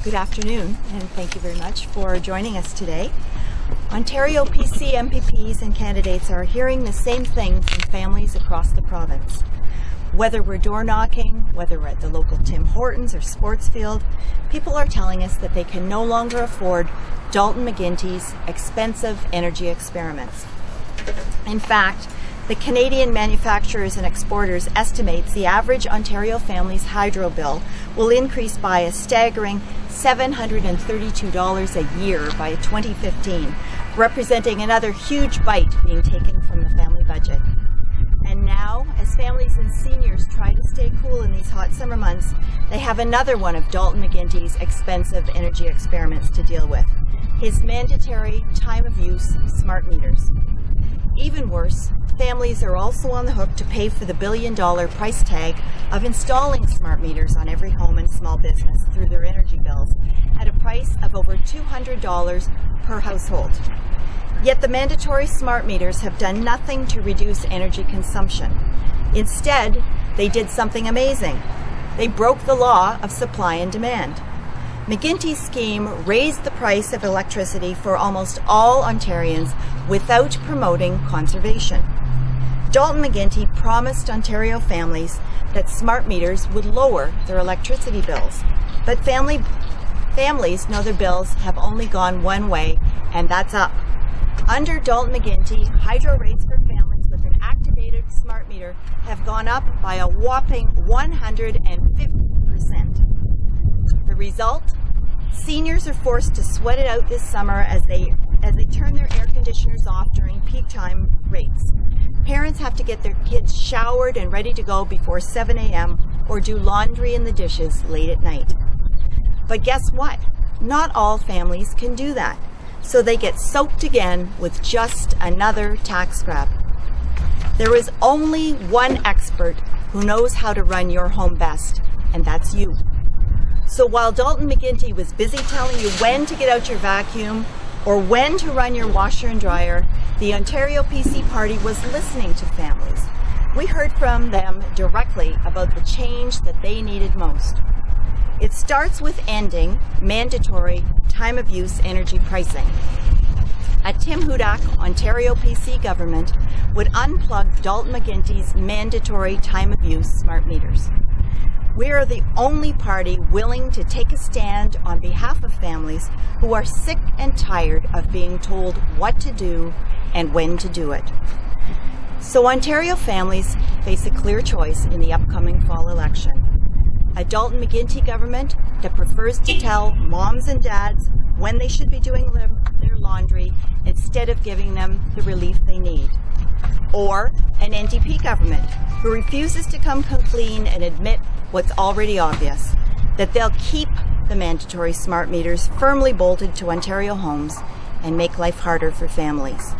Good afternoon, and thank you very much for joining us today. Ontario PC MPPs and candidates are hearing the same thing from families across the province. Whether we're door knocking, whether we're at the local Tim Hortons or sports field, people are telling us that they can no longer afford Dalton McGuinty's expensive energy experiments. In fact, the Canadian Manufacturers and Exporters estimates the average Ontario family's hydro bill will increase by a staggering $732 a year by 2015, representing another huge bite being taken from the family budget. And now, as families and seniors try to stay cool in these hot summer months, they have another one of Dalton McGuinty's expensive energy experiments to deal with, his mandatory time-of-use smart meters. Even worse, families are also on the hook to pay for the billion-dollar price tag of installing smart meters on every home and small business through their energy bills at a price of over $200 per household. Yet the mandatory smart meters have done nothing to reduce energy consumption. Instead, they did something amazing. They broke the law of supply and demand. McGuinty's scheme raised the price of electricity for almost all Ontarians without promoting conservation. Dalton McGuinty promised Ontario families that smart meters would lower their electricity bills. But families know their bills have only gone one way, and that's up. Under Dalton McGuinty, hydro rates for families with an activated smart meter have gone up by a whopping 150%. The result? Seniors are forced to sweat it out this summer as they turn their air conditioners off during peak time rates. Parents have to get their kids showered and ready to go before 7 a.m. or do laundry and the dishes late at night. But guess what? Not all families can do that. So they get soaked again with just another tax grab. There is only one expert who knows how to run your home best, and that's you. So while Dalton McGuinty was busy telling you when to get out your vacuum or when to run your washer and dryer, the Ontario PC Party was listening to families. We heard from them directly about the change that they needed most. It starts with ending mandatory time-of-use energy pricing. A Tim Hudak Ontario PC government would unplug Dalton McGuinty's mandatory time-of-use smart meters. We are the only party willing to take a stand on behalf of families who are sick and tired of being told what to do and when to do it. So Ontario families face a clear choice in the upcoming fall election. A Dalton McGuinty government that prefers to tell moms and dads when they should be doing their laundry instead of giving them the relief they need. Or an NDP government who refuses to come clean and admit what's already obvious, that they'll keep the mandatory smart meters firmly bolted to Ontario homes and make life harder for families.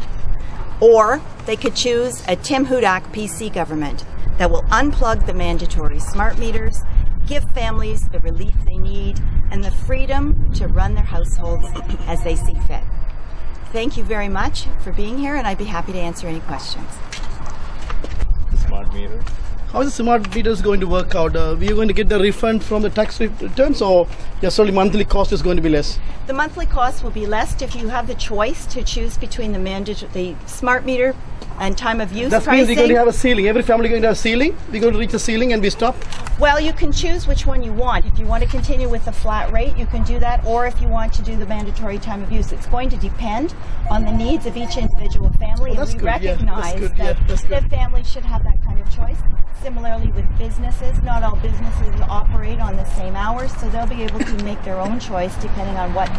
Or they could choose a Tim Hudak PC government that will unplug the mandatory smart meters, give families the relief they need, and the freedom to run their households as they see fit. Thank you very much for being here, and I'd be happy to answer any questions. Smart meter. How is the smart meters going to work out? Are you going to get the refund from the tax returns, or just only monthly cost is going to be less? The monthly cost will be less if you have the choice to choose between the smart meter and time of use that pricing. Means you're going to have a ceiling. Every family is going to have a ceiling. We're going to reach a ceiling and we stop. Well, you can choose which one you want. If you want to continue with the flat rate, you can do that, or if you want to do the mandatory time of use. It's going to depend on the needs of each individual family, and we recognize that families should have that kind of choice. Similarly with businesses, not all businesses operate on the same hours, so they'll be able to make their own choice depending on what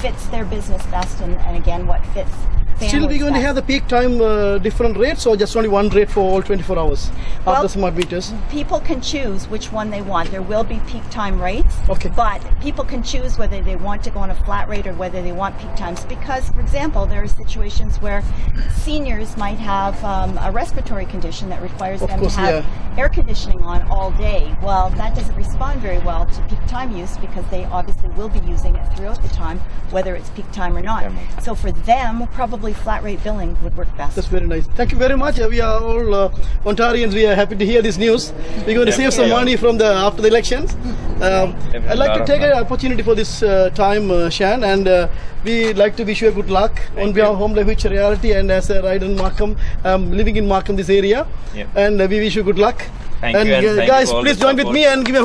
fits their business best and again, what fits families Still we're going best. to have the peak time different rates, or just only one rate for all 24 hours of the smart meters? People can choose which one they want. There will be peak time rates, okay, but people can choose whether they want to go on a flat rate or whether they want peak times, because, for example, there are situations where seniors might have a respiratory condition that requires them to have air conditioning on all day. Well, that doesn't respond very well to peak time use, because they obviously will be using it throughout the time, whether it's peak time or not. So for them, probably probably flat rate billing would work best. That's very nice. Thank you very much. We are all Ontarians. We are happy to hear this news. We're going to save some money from after the elections. I'd like to take an opportunity for this time, Shan, and we'd like to wish you a good luck on behalf of Home Life Future Reality and as a rider in Markham, living in Markham, this area. And we wish you good luck. Thank you, and guys, please join with me and give me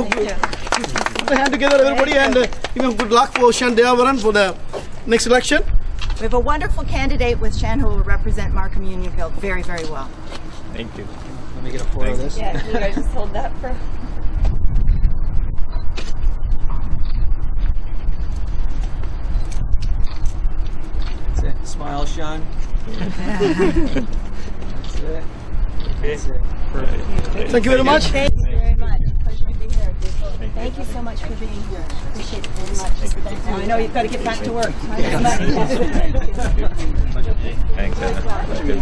put a hand together, everybody, and give me good luck for Shan Deavaran for the next election. We have a wonderful candidate with Shan who will represent Markham Unionville very, very well. Thank you. Let me get a photo of this. Yeah, you guys just hold that for... That's it. Smile, Sean. That's it. That's it. Perfect. Thank you very much. Thank you very much. Pleasure to be here. Thank you so much for being here. Appreciate it very much. Now I know you've got to get back to work. Thanks, Anna. That's good.